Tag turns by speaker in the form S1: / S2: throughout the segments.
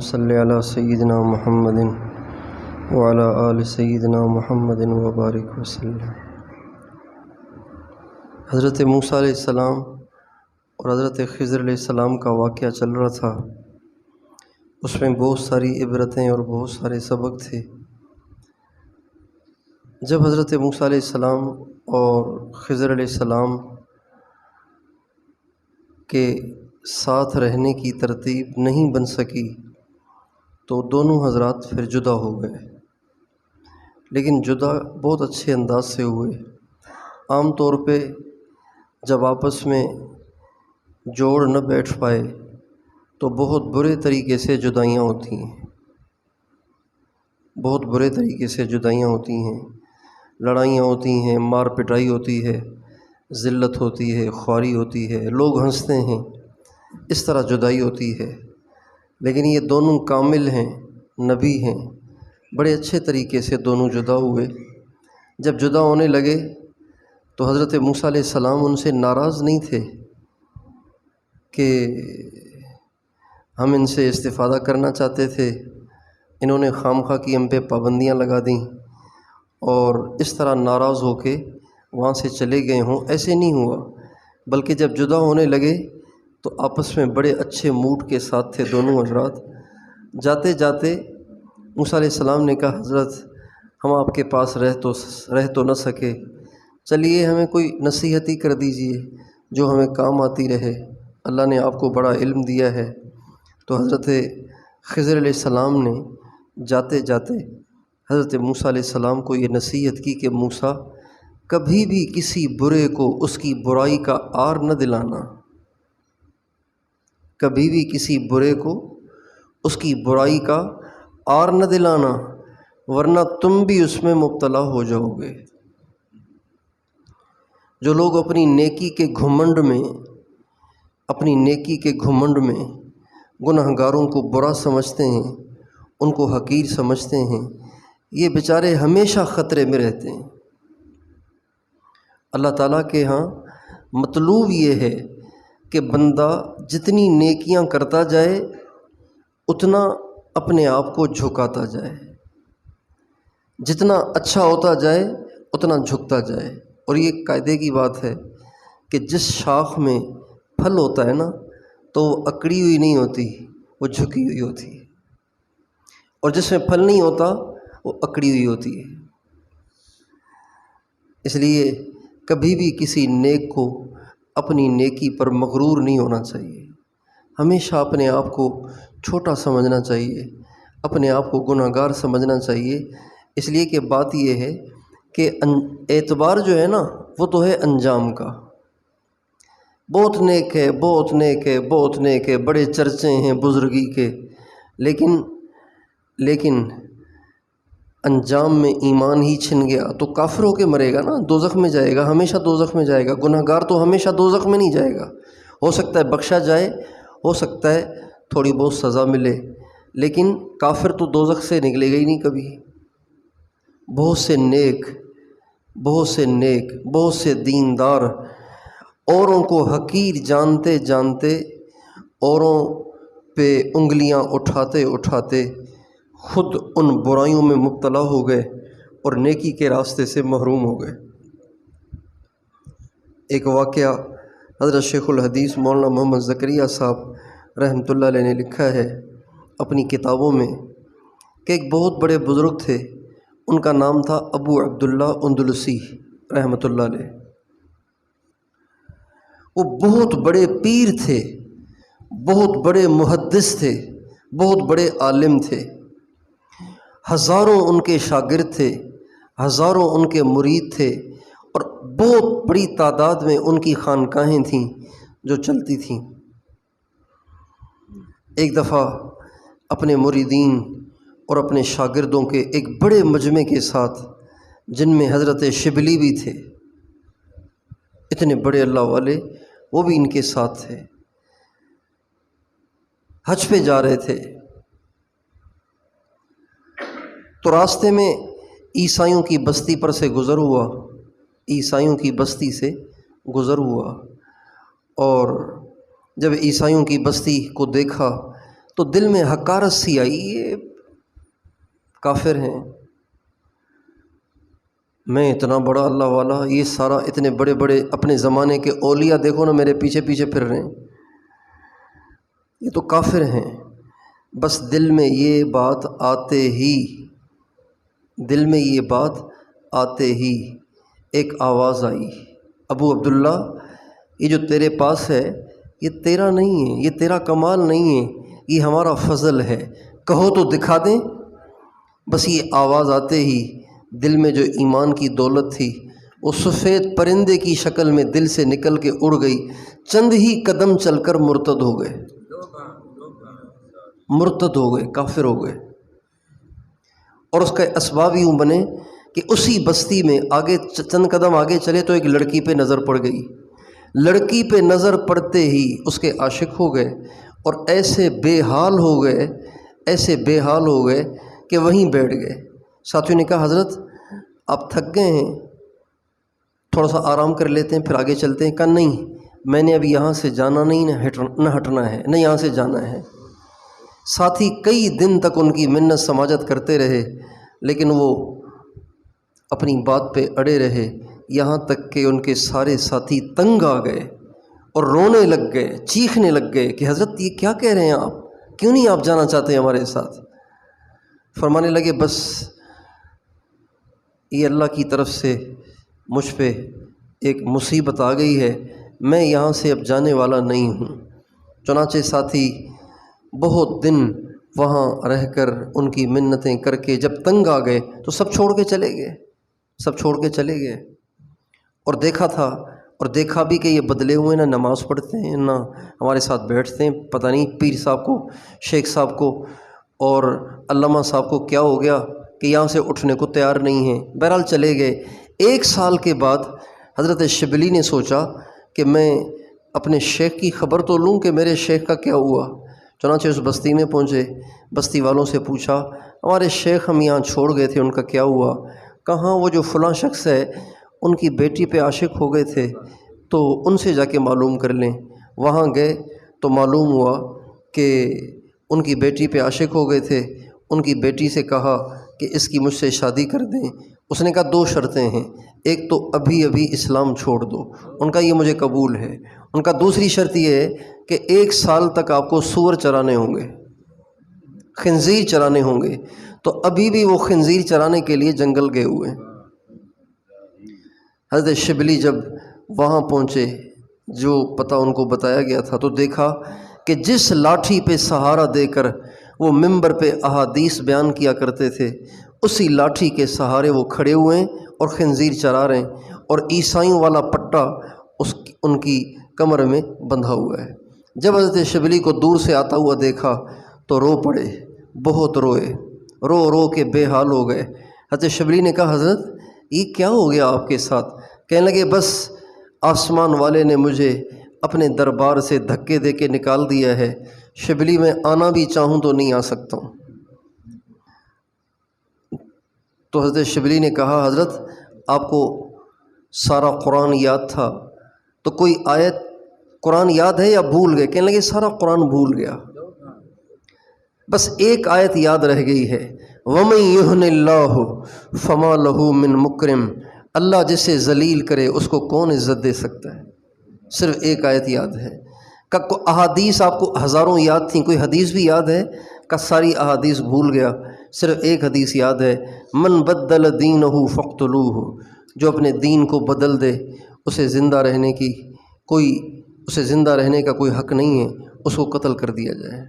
S1: صل علی سیدنا محمد وعلی آل سیدنا محمد وبارک وسلم۔ حضرت موسیٰ علیہ السلام اور حضرت خضر علیہ السلام کا واقعہ چل رہا تھا۔ اس میں بہت ساری عبرتیں اور بہت سارے سبق تھے۔ جب حضرت موسیٰ علیہ السلام اور خضر علیہ السلام کے ساتھ رہنے کی ترتیب نہیں بن سکی تو دونوں حضرات پھر جدا ہو گئے، لیکن جدا بہت اچھے انداز سے ہوئے۔ عام طور پہ جب آپس میں جوڑ نہ بیٹھ پائے تو بہت برے طریقے سے جدائیاں ہوتی ہیں، بہت برے طریقے سے جدائیاں ہوتی ہیں، لڑائیاں ہوتی ہیں، مار پٹائی ہوتی ہے، ذلت ہوتی ہے، خواری ہوتی ہے، لوگ ہنستے ہیں، اس طرح جدائی ہوتی ہے۔ لیکن یہ دونوں کامل ہیں، نبی ہیں، بڑے اچھے طریقے سے دونوں جدا ہوئے۔ جب جدا ہونے لگے تو حضرت موسیٰ علیہ السلام ان سے ناراض نہیں تھے کہ ہم ان سے استفادہ کرنا چاہتے تھے، انہوں نے خواہ کی ہم پہ پابندیاں لگا دیں اور اس طرح ناراض ہو کے وہاں سے چلے گئے ہوں، ایسے نہیں ہوا۔ بلکہ جب جدا ہونے لگے تو آپس میں بڑے اچھے موڈ کے ساتھ تھے دونوں حضرات۔ جاتے جاتے موسیٰ علیہ السلام نے کہا، حضرت ہم آپ کے پاس رہ تو نہ سکے، چلیے ہمیں کوئی نصیحت ہی کر دیجئے جو ہمیں کام آتی رہے، اللہ نے آپ کو بڑا علم دیا ہے۔ تو حضرت خضر علیہ السلام نے جاتے جاتے حضرت موسیٰ علیہ السلام کو یہ نصیحت کی کہ موسیٰ، کبھی بھی کسی برے کو اس کی برائی کا عار نہ دلانا، کبھی بھی کسی برے کو اس کی برائی کا عار نہ دلانا، ورنہ تم بھی اس میں مبتلا ہو جاؤ گے۔ جو لوگ اپنی نیکی کے گھمنڈ میں گناہگاروں کو برا سمجھتے ہیں، ان کو حقیر سمجھتے ہیں، یہ بیچارے ہمیشہ خطرے میں رہتے ہیں۔ اللہ تعالیٰ کے ہاں مطلوب یہ ہے کہ بندہ جتنی نیکیاں کرتا جائے اتنا اپنے آپ کو جھکاتا جائے، جتنا اچھا ہوتا جائے اتنا جھکتا جائے۔ اور یہ قاعدے کی بات ہے کہ جس شاخ میں پھل ہوتا ہے نا تو وہ اکڑی ہوئی نہیں ہوتی، وہ جھکی ہوئی ہوتی ہے، اور جس میں پھل نہیں ہوتا وہ اکڑی ہوئی ہوتی ہے۔ اس لیے کبھی بھی کسی نیک کو اپنی نیکی پر مغرور نہیں ہونا چاہیے، ہمیشہ اپنے آپ کو چھوٹا سمجھنا چاہیے، اپنے آپ کو گناہ گار سمجھنا چاہیے۔ اس لیے کہ بات یہ ہے کہ اعتبار جو ہے نا وہ تو ہے انجام کا۔ بہت نیک ہے، بہت نیک ہے، بہت نیک ہے، بڑے چرچے ہیں بزرگی کے، لیکن انجام میں ایمان ہی چھن گیا تو کافر ہو کے مرے گا نا، دوزخ میں جائے گا، ہمیشہ دوزخ میں جائے گا۔ گناہ گار تو ہمیشہ دوزخ میں نہیں جائے گا، ہو سکتا ہے بخشا جائے، ہو سکتا ہے تھوڑی بہت سزا ملے، لیکن کافر تو دوزخ سے نکلے گا ہی نہیں کبھی۔ بہت سے نیک، بہت سے دیندار اوروں کو حقیر جانتے جانتے، اوروں پہ انگلیاں اٹھاتے اٹھاتے خود ان برائیوں میں مبتلا ہو گئے اور نیکی کے راستے سے محروم ہو گئے۔ ایک واقعہ حضرت شیخ الحدیث مولانا محمد زکریا صاحب رحمۃ اللہ علیہ نے لکھا ہے اپنی کتابوں میں کہ ایک بہت بڑے بزرگ تھے، ان کا نام تھا ابو عبداللہ اندلسی رحمۃ اللہ علیہ۔ وہ بہت بڑے پیر تھے، بہت بڑے محدث تھے، بہت بڑے عالم تھے، ہزاروں ان کے شاگرد تھے، ہزاروں ان کے مرید تھے، اور بہت بڑی تعداد میں ان کی خانقاہیں تھیں جو چلتی تھیں۔ ایک دفعہ اپنے مریدین اور اپنے شاگردوں کے ایک بڑے مجمع کے ساتھ، جن میں حضرت شبلی بھی تھے، اتنے بڑے اللہ والے، وہ بھی ان کے ساتھ تھے، حج پہ جا رہے تھے، تو راستے میں عیسائیوں کی بستی پر سے گزر ہوا، عیسائیوں کی بستی سے گزر ہوا، اور جب عیسائیوں کی بستی کو دیکھا تو دل میں حقارت سی آئی، یہ کافر ہیں، میں اتنا بڑا اللہ والا، یہ سارا اتنے بڑے بڑے اپنے زمانے کے اولیاء دیکھو نا میرے پیچھے پیچھے پھر رہے ہیں، یہ تو کافر ہیں۔ بس دل میں یہ بات آتے ہی، دل میں یہ بات آتے ہی ایک آواز آئی، ابو عبداللہ یہ جو تیرے پاس ہے یہ تیرا نہیں ہے، یہ تیرا کمال نہیں ہے، یہ ہمارا فضل ہے، کہو تو دکھا دیں۔ بس یہ آواز آتے ہی دل میں جو ایمان کی دولت تھی وہ سفید پرندے کی شکل میں دل سے نکل کے اڑ گئی، چند ہی قدم چل کر مرتد ہو گئے، مرتد ہو گئے، کافر ہو گئے۔ اور اس کا اسباب یوں بنے کہ اسی بستی میں آگے چند قدم آگے چلے تو ایک لڑکی پہ نظر پڑ گئی، لڑکی پہ نظر پڑتے ہی اس کے عاشق ہو گئے اور ایسے بے حال ہو گئے، ایسے بے حال ہو گئے کہ وہیں بیٹھ گئے۔ ساتھیوں نے کہا حضرت آپ تھک گئے ہیں، تھوڑا سا آرام کر لیتے ہیں پھر آگے چلتے ہیں۔ کہا نہیں، میں نے اب یہاں سے جانا نہیں، نہ ہٹنا ہے، نہ یہاں سے جانا ہے۔ ساتھی کئی دن تک ان کی منت سماجت کرتے رہے لیکن وہ اپنی بات پہ اڑے رہے، یہاں تک کہ ان کے سارے ساتھی تنگ آ گئے اور رونے لگ گئے، چیخنے لگ گئے کہ حضرت یہ کیا کہہ رہے ہیں آپ، کیوں نہیں آپ جانا چاہتے ہمارے ساتھ؟ فرمانے لگے بس یہ اللہ کی طرف سے مجھ پہ ایک مصیبت آ گئی ہے، میں یہاں سے اب جانے والا نہیں ہوں۔ چنانچہ ساتھی بہت دن وہاں رہ کر ان کی منتیں کر کے جب تنگ آ گئے تو سب چھوڑ کے چلے گئے، سب چھوڑ کے چلے گئے۔ اور دیکھا تھا، اور دیکھا بھی کہ یہ بدلے ہوئے، نہ نماز پڑھتے ہیں نہ ہمارے ساتھ بیٹھتے ہیں، پتہ نہیں پیر صاحب کو، شیخ صاحب کو اور علامہ صاحب کو کیا ہو گیا کہ یہاں سے اٹھنے کو تیار نہیں ہیں۔ بہرحال چلے گئے۔ 1 سال کے بعد حضرت شبلی نے سوچا کہ میں اپنے شیخ کی خبر تو لوں کہ میرے شیخ کا کیا ہوا۔ چنانچہ اس بستی میں پہنچے، بستی والوں سے پوچھا ہمارے شیخ ہم یہاں چھوڑ گئے تھے، ان کا کیا ہوا؟ کہاں وہ جو فلاں شخص ہے ان کی بیٹی پہ عاشق ہو گئے تھے، تو ان سے جا کے معلوم کر لیں۔ وہاں گئے تو معلوم ہوا کہ ان کی بیٹی پہ عاشق ہو گئے تھے۔ ان کی بیٹی سے کہا کہ اس کی مجھ سے شادی کر دیں۔ اس نے کہا 2 شرطیں ہیں، ایک تو ابھی ابھی اسلام چھوڑ دو، ان کا یہ مجھے قبول ہے۔ ان کا دوسری شرط یہ ہے کہ 1 سال تک آپ کو سور چرانے ہوں گے، خنزیر چرانے ہوں گے۔ تو ابھی بھی وہ خنزیر چرانے کے لیے جنگل گئے ہوئے ہیں۔ حضرت شبلی جب وہاں پہنچے، جو پتہ ان کو بتایا گیا تھا، تو دیکھا کہ جس لاٹھی پہ سہارا دے کر وہ منبر پہ احادیث بیان کیا کرتے تھے، اسی لاٹھی کے سہارے وہ کھڑے ہوئے ہیں اور خنزیر چرا رہے ہیں، اور عیسائیوں والا پٹا ان کی کمر میں بندھا ہوا ہے۔ جب حضرت شبلی کو دور سے آتا ہوا دیکھا تو رو پڑے، بہت روئے، رو رو کے بے حال ہو گئے۔ حضرت شبلی نے کہا حضرت یہ کیا ہو گیا آپ کے ساتھ؟ کہنے لگے بس آسمان والے نے مجھے اپنے دربار سے دھکے دے کے نکال دیا ہے، شبلی میں آنا بھی چاہوں تو نہیں آ سکتا ہوں۔ تو حضرت شبلی نے کہا حضرت آپ کو سارا قرآن یاد تھا، تو کوئی آیت قرآن یاد ہے یا بھول گئے؟ کہنے لگے سارا قرآن بھول گیا، بس ایک آیت یاد رہ گئی ہے، وَمَن يُهْنِ اللَّهُ فَمَا لَهُ مِن مُكْرِمٍ، اللہ جسے ذلیل کرے اس کو کون عزت دے سکتا ہے۔ صرف ایک آیت یاد ہے۔ کہ احادیث آپ کو ہزاروں یاد تھیں، کوئی حدیث بھی یاد ہے؟ کہ ساری احادیث بھول گیا، صرف ایک حدیث یاد ہے، من بدل دینہ فاقتلوہ، جو اپنے دین کو بدل دے اسے زندہ رہنے کا کوئی حق نہیں ہے، اس کو قتل کر دیا جائے۔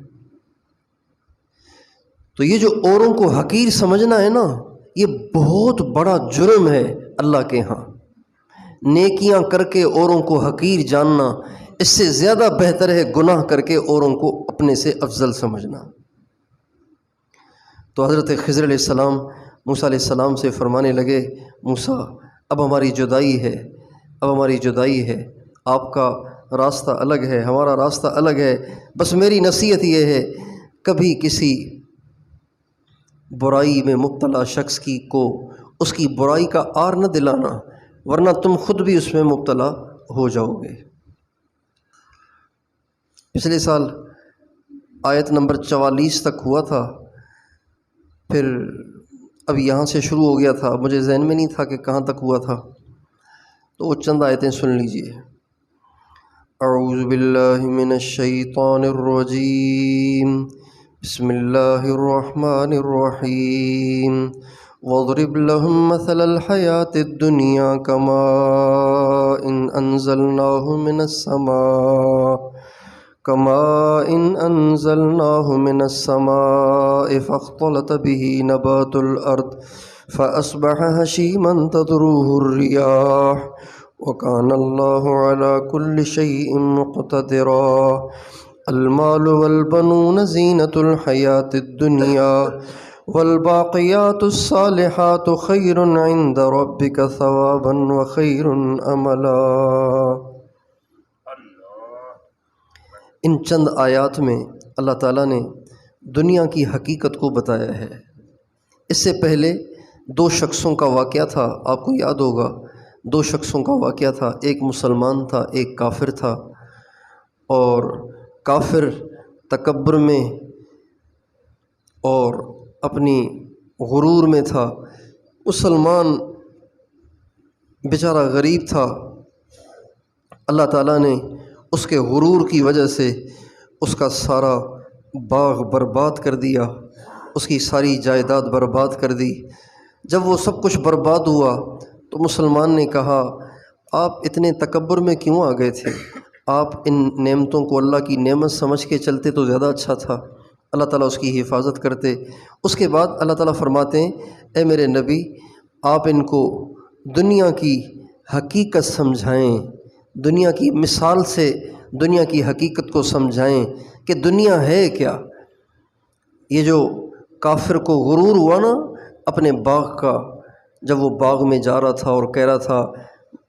S1: تو یہ جو اوروں کو حقیر سمجھنا ہے نا، یہ بہت بڑا جرم ہے اللہ کے ہاں۔ نیکیاں کر کے اوروں کو حقیر جاننا اس سے زیادہ بہتر ہے گناہ کر کے اوروں کو اپنے سے افضل سمجھنا۔ تو حضرت خضر علیہ السلام موسیٰ علیہ السلام سے فرمانے لگے موسیٰ اب ہماری جدائی ہے، اب ہماری جدائی ہے، آپ کا راستہ الگ ہے، ہمارا راستہ الگ ہے، بس میری نصیحت یہ ہے کبھی کسی برائی میں مبتلا شخص کو اس کی برائی کا عار نہ دلانا، ورنہ تم خود بھی اس میں مبتلا ہو جاؤ گے۔ پچھلے سال آیت نمبر 44 تک ہوا تھا، پھر اب یہاں سے شروع ہو گیا تھا، مجھے ذہن میں نہیں تھا کہ کہاں تک ہوا تھا، تو وہ چند آیتیں سن لیجئے۔ اعوذ باللہ من الشیطان الرجیم، بسم اللہ الرحمن الرحیم۔ واضرب لهم مثل الحیاة الدنیا كماء أنزلناه من السماء فاختلط به نبات الأرض فأصبح هشيما تذروه الرياح وكان الله على كل شيء مقتدرا۔ المال والبنون زينة الحياة الدنيا والباقيات الصالحات خير عند ربك ثوابا وخير املا۔ ان چند آیات میں اللہ تعالیٰ نے دنیا کی حقیقت کو بتایا ہے۔ اس سے پہلے دو شخصوں کا واقعہ تھا، آپ کو یاد ہوگا، دو شخصوں کا واقعہ تھا، ایک مسلمان تھا، ایک کافر تھا، اور کافر تکبر میں اور اپنی غرور میں تھا، مسلمان بیچارہ غریب تھا۔ اللہ تعالیٰ نے اس کے غرور کی وجہ سے اس کا سارا باغ برباد کر دیا، اس کی ساری جائیداد برباد کر دی۔ جب وہ سب کچھ برباد ہوا تو مسلمان نے کہا، آپ اتنے تکبر میں کیوں آ گئے تھے؟ آپ ان نعمتوں کو اللہ کی نعمت سمجھ کے چلتے تو زیادہ اچھا تھا، اللہ تعالیٰ اس کی حفاظت کرتے۔ اس کے بعد اللہ تعالیٰ فرماتے ہیں، اے میرے نبی، آپ ان کو دنیا کی حقیقت سمجھائیں، دنیا کی مثال سے دنیا کی حقیقت کو سمجھائیں کہ دنیا ہے کیا۔ یہ جو کافر کو غرور ہوا نا اپنے باغ کا، جب وہ باغ میں جا رہا تھا اور کہہ رہا تھا،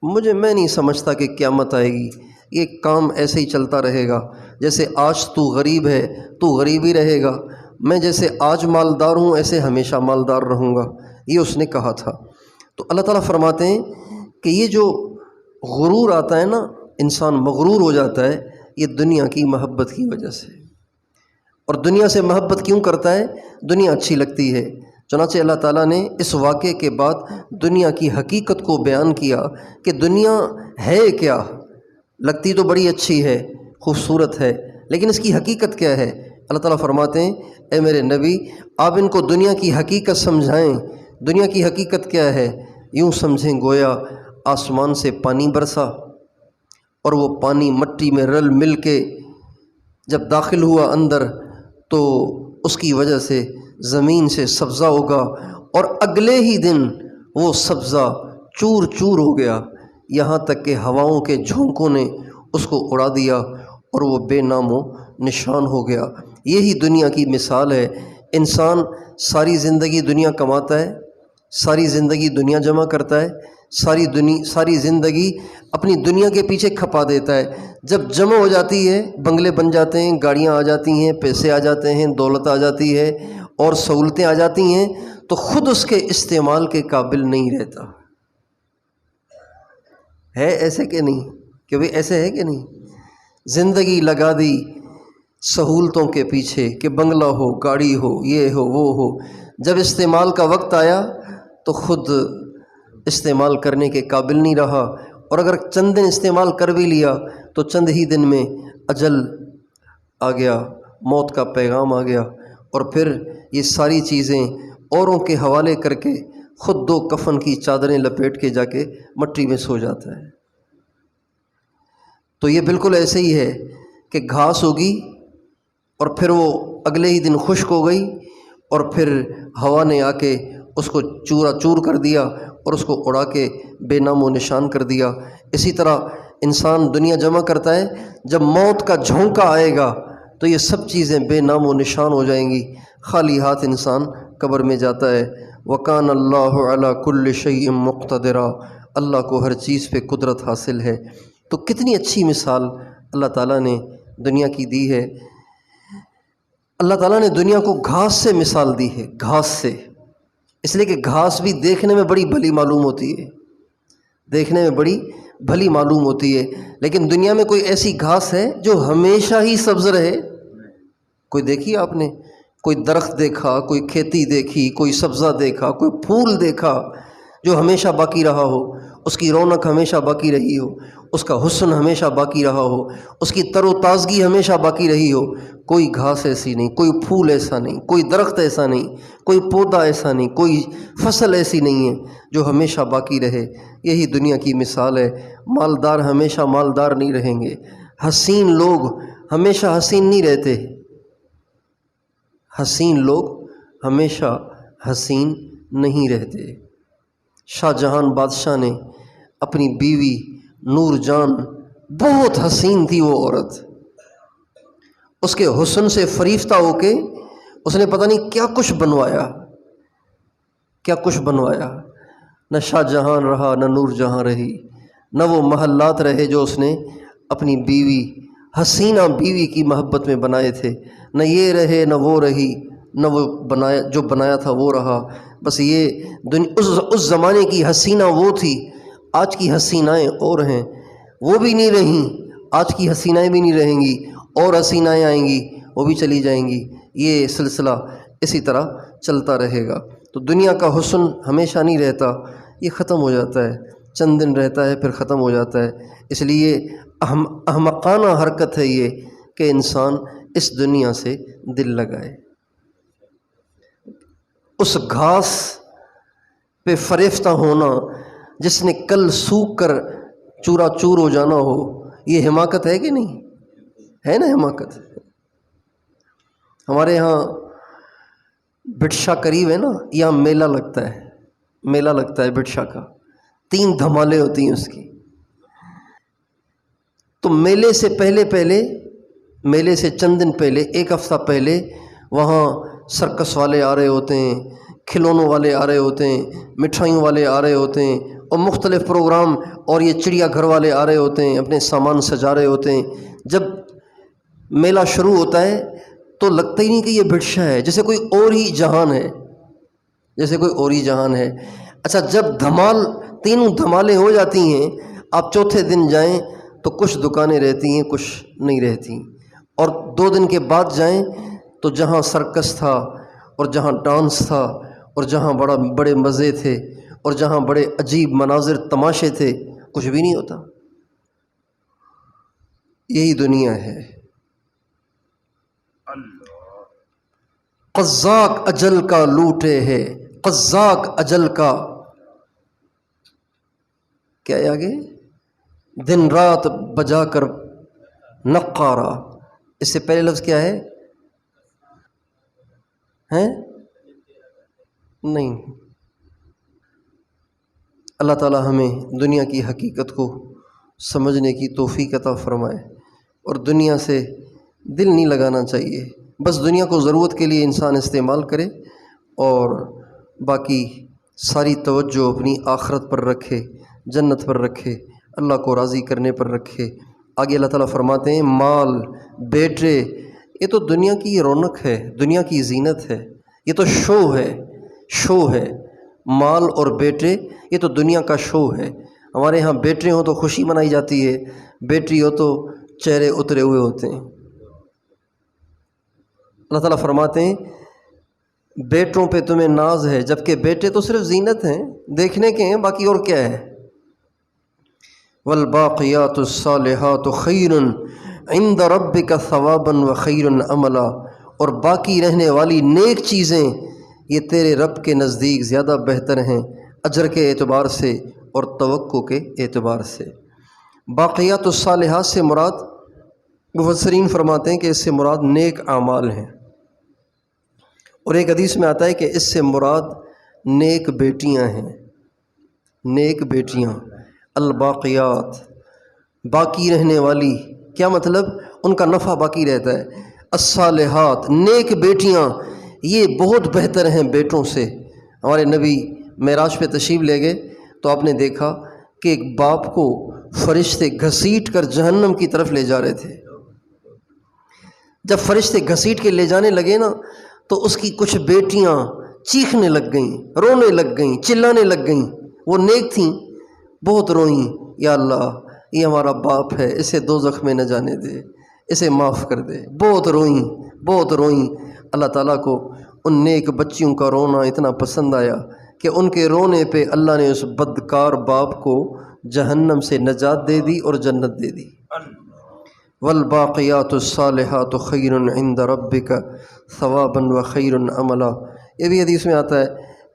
S1: میں نہیں سمجھتا کہ قیامت آئے گی، یہ کام ایسے ہی چلتا رہے گا، جیسے آج تو غریب ہے تو غریب ہی رہے گا، میں جیسے آج مالدار ہوں ایسے ہمیشہ مالدار رہوں گا، یہ اس نے کہا تھا۔ تو اللہ تعالیٰ فرماتے ہیں کہ یہ جو غرور آتا ہے نا، انسان مغرور ہو جاتا ہے، یہ دنیا کی محبت کی وجہ سے۔ اور دنیا سے محبت کیوں کرتا ہے؟ دنیا اچھی لگتی ہے۔ چنانچہ اللہ تعالیٰ نے اس واقعے کے بعد دنیا کی حقیقت کو بیان کیا کہ دنیا ہے کیا۔ لگتی تو بڑی اچھی ہے، خوبصورت ہے، لیکن اس کی حقیقت کیا ہے؟ اللہ تعالیٰ فرماتے ہیں، اے میرے نبی، آپ ان کو دنیا کی حقیقت سمجھائیں۔ دنیا کی حقیقت کیا ہے؟ یوں سمجھیں گویا آسمان سے پانی برسا اور وہ پانی مٹی میں رل مل کے جب داخل ہوا اندر تو اس کی وجہ سے زمین سے سبزہ ہوگا، اور اگلے ہی دن وہ سبزہ چور چور ہو گیا، یہاں تک کہ ہواؤں کے جھونکوں نے اس کو اڑا دیا اور وہ بے نام و نشان ہو گیا۔ یہی دنیا کی مثال ہے۔ انسان ساری زندگی دنیا کماتا ہے، ساری زندگی دنیا جمع کرتا ہے، ساری زندگی اپنی دنیا کے پیچھے کھپا دیتا ہے۔ جب جمع ہو جاتی ہے، بنگلے بن جاتے ہیں، گاڑیاں آ جاتی ہیں، پیسے آ جاتے ہیں، دولت آ جاتی ہے اور سہولتیں آ جاتی ہیں، تو خود اس کے استعمال کے قابل نہیں رہتا۔ ہے ایسے کہ نہیں؟ کہ بھئی ایسے ہے کہ نہیں؟ زندگی لگا دی سہولتوں کے پیچھے کہ بنگلہ ہو، گاڑی ہو، یہ ہو، وہ ہو، جب استعمال کا وقت آیا تو خود استعمال کرنے کے قابل نہیں رہا، اور اگر چند دن استعمال کر بھی لیا تو چند ہی دن میں اجل آ گیا، موت کا پیغام آ گیا، اور پھر یہ ساری چیزیں اوروں کے حوالے کر کے خود دو کفن کی چادریں لپیٹ کے جا کے مٹی میں سو جاتا ہے۔ تو یہ بالکل ایسے ہی ہے کہ گھاس ہوگی اور پھر وہ اگلے ہی دن خشک ہو گئی، اور پھر ہوا نے آ کے اس کو چورا چور کر دیا اور اس کو اڑا کے بے نام و نشان کر دیا۔ اسی طرح انسان دنیا جمع کرتا ہے، جب موت کا جھونکا آئے گا تو یہ سب چیزیں بے نام و نشان ہو جائیں گی، خالی ہاتھ انسان قبر میں جاتا ہے۔ وَكَانَ اللَّهُ عَلَى كُلِّ شَيْءٍ مُقْتَدِرًا، اللہ کو ہر چیز پہ قدرت حاصل ہے۔ تو کتنی اچھی مثال اللہ تعالیٰ نے دنیا کی دی ہے۔ اللہ تعالیٰ نے دنیا کو گھاس سے مثال دی ہے، گھاس سے، اس لیے کہ گھاس بھی دیکھنے میں بڑی بھلی معلوم ہوتی ہے، دیکھنے میں بڑی بھلی معلوم ہوتی ہے، لیکن دنیا میں کوئی ایسی گھاس ہے جو ہمیشہ ہی سبز رہے؟ کوئی دیکھی آپ نے؟ کوئی درخت دیکھا، کوئی کھیتی دیکھی، کوئی سبزہ دیکھا، کوئی پھول دیکھا جو ہمیشہ باقی رہا ہو، اس کی رونق ہمیشہ باقی رہی ہو، اس کا حسن ہمیشہ باقی رہا ہو، اس کی تر و تازگی ہمیشہ باقی رہی ہو؟ کوئی گھاس ایسی نہیں، کوئی پھول ایسا نہیں، کوئی درخت ایسا نہیں، کوئی پودا ایسا نہیں، کوئی فصل ایسی نہیں ہے جو ہمیشہ باقی رہے۔ یہی دنیا کی مثال ہے۔ مالدار ہمیشہ مالدار نہیں رہیں گے، حسین لوگ ہمیشہ حسین نہیں رہتے، حسین لوگ ہمیشہ حسین نہیں رہتے۔ شاہ جہان بادشاہ نے اپنی بیوی نور جان، بہت حسین تھی وہ عورت، اس کے حسن سے فریفتہ ہو کے اس نے پتہ نہیں کیا کچھ بنوایا، کیا کچھ بنوایا۔ نہ شاہ جہان رہا، نہ نور جہاں رہی، نہ وہ محلات رہے جو اس نے اپنی بیوی، حسینہ بیوی کی محبت میں بنائے تھے، نہ یہ رہے نہ وہ رہی، نہ وہ بنایا جو بنایا تھا وہ رہا۔ بس یہ اس زمانے کی حسینہ وہ تھی، آج کی حسینائیں اور ہیں، وہ بھی نہیں رہیں، آج کی حسینائیں بھی نہیں رہیں گی، اور حسینائیں آئیں گی وہ بھی چلی جائیں گی۔ یہ سلسلہ اسی طرح چلتا رہے گا۔ تو دنیا کا حسن ہمیشہ نہیں رہتا، یہ ختم ہو جاتا ہے، چند دن رہتا ہے پھر ختم ہو جاتا ہے۔ اس لیے احمقانہ حرکت ہے یہ کہ انسان اس دنیا سے دل لگائے۔ اس گھاس پہ فریفتہ ہونا جس نے کل سوکھ کر چورا چور ہو جانا ہو، یہ حماقت ہے کہ نہیں ہے؟ نا حماقت۔ ہمارے ہاں بٹشا قریب ہے نا، یہاں میلہ لگتا ہے، میلہ لگتا ہے بٹشا کا، 3 دھمالیں ہوتی ہیں اس کی۔ تو میلے سے پہلے میلے سے چند دن پہلے، 1 ہفتہ پہلے وہاں سرکس والے آ رہے ہوتے ہیں، کھلونوں والے آ رہے ہوتے ہیں، مٹھائیوں والے آ رہے ہوتے ہیں، اور مختلف پروگرام، اور یہ چڑیا گھر والے آ رہے ہوتے ہیں، اپنے سامان سجا رہے ہوتے ہیں۔ جب میلہ شروع ہوتا ہے تو لگتا ہی نہیں کہ یہ بٹشا ہے، جیسے کوئی اور ہی جہان ہے، جیسے کوئی اور ہی جہان ہے۔ اچھا، جب تینوں دھمالیں ہو جاتی ہیں، آپ چوتھے دن جائیں تو کچھ دکانیں رہتی ہیں، کچھ نہیں رہتی، اور 2 دن کے بعد جائیں تو جہاں سرکس تھا، اور جہاں ڈانس تھا، اور جہاں بڑے مزے تھے، اور جہاں بڑے عجیب مناظر تماشے تھے، کچھ بھی نہیں ہوتا۔ یہی دنیا ہے۔ قزاق اجل کا لوٹے ہے، قزاق اجل کا، کیا ہے آگے؟ دن رات بجا کر نقارہ۔ اس سے پہلے لفظ کیا ہے؟ نہیں۔ اللہ تعالی ہمیں دنیا کی حقیقت کو سمجھنے کی توفیق عطا فرمائے، اور دنیا سے دل نہیں لگانا چاہیے، بس دنیا کو ضرورت کے لیے انسان استعمال کرے، اور باقی ساری توجہ اپنی آخرت پر رکھے، جنت پر رکھے، اللہ کو راضی کرنے پر رکھے۔ آگے اللہ تعالیٰ فرماتے ہیں مال، بیٹے، یہ تو دنیا کی رونق ہے، دنیا کی زینت ہے، یہ تو شو ہے، شو ہے۔ مال اور بیٹے یہ تو دنیا کا شو ہے۔ ہمارے ہاں بیٹے ہوں تو خوشی منائی جاتی ہے، بیٹی ہو تو چہرے اترے ہوئے ہوتے ہیں۔ اللہ تعالیٰ فرماتے ہیں بیٹوں پہ تمہیں ناز ہے، جبکہ بیٹے تو صرف زینت ہیں، دیکھنے کے ہیں، باقی اور کیا ہے؟ والباقیات الصالحات خیر عند ربک ثوابا وخیر عملا، اور باقی رہنے والی نیک چیزیں یہ تیرے رب کے نزدیک زیادہ بہتر ہیں، اجر کے اعتبار سے اور توقع کے اعتبار سے۔ باقیات الصالحات سے مراد، مفسرین فرماتے ہیں کہ اس سے مراد نیک اعمال ہیں، اور ایک حدیث میں آتا ہے کہ اس سے مراد نیک بیٹیاں ہیں، نیک بیٹیاں۔ الباقیات، باقی رہنے والی، کیا مطلب؟ ان کا نفع باقی رہتا ہے۔ الصالحات، نیک بیٹیاں، یہ بہت بہتر ہیں بیٹوں سے۔ ہمارے نبی معراج پہ تشریف لے گئے تو آپ نے دیکھا کہ ایک باپ کو فرشتے گھسیٹ کر جہنم کی طرف لے جا رہے تھے۔ جب فرشتے گھسیٹ کے لے جانے لگے نا تو اس کی کچھ بیٹیاں چیخنے لگ گئیں، رونے لگ گئیں، چلانے لگ گئیں۔ وہ نیک تھیں، بہت روئیں، یا اللہ یہ ہمارا باپ ہے، اسے دوزخ میں نہ جانے دے، اسے معاف کر دے۔ بہت روئیں، بہت روئیں۔ اللہ تعالیٰ کو ان نیک بچیوں کا رونا اتنا پسند آیا کہ ان کے رونے پہ اللہ نے اس بدکار باپ کو جہنم سے نجات دے دی اور جنت دے دی۔ والباقیات الصالحات خیر عند ربک ثوابا وخیر عملا۔ یہ بھی حدیث میں آتا ہے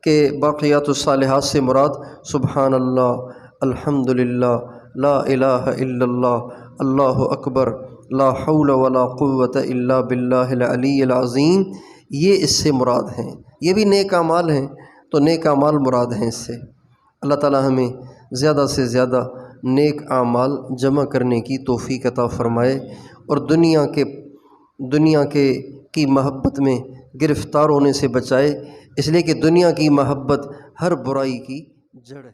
S1: کہ باقیات الصالحات سے مراد سبحان اللہ، الحمدللہ، لا الہ الا اللہ، اللہ اکبر، لا حول ولا قوت الا باللہ العلی العظیم، یہ اس سے مراد ہیں۔ یہ بھی نیک اعمال ہیں، تو نیک اعمال مراد ہیں اس سے۔ اللہ تعالی ہمیں زیادہ سے زیادہ نیک اعمال جمع کرنے کی توفیق عطا فرمائے، اور دنیا کی محبت میں گرفتار ہونے سے بچائے، اس لیے کہ دنیا کی محبت ہر برائی کی جڑ ہے۔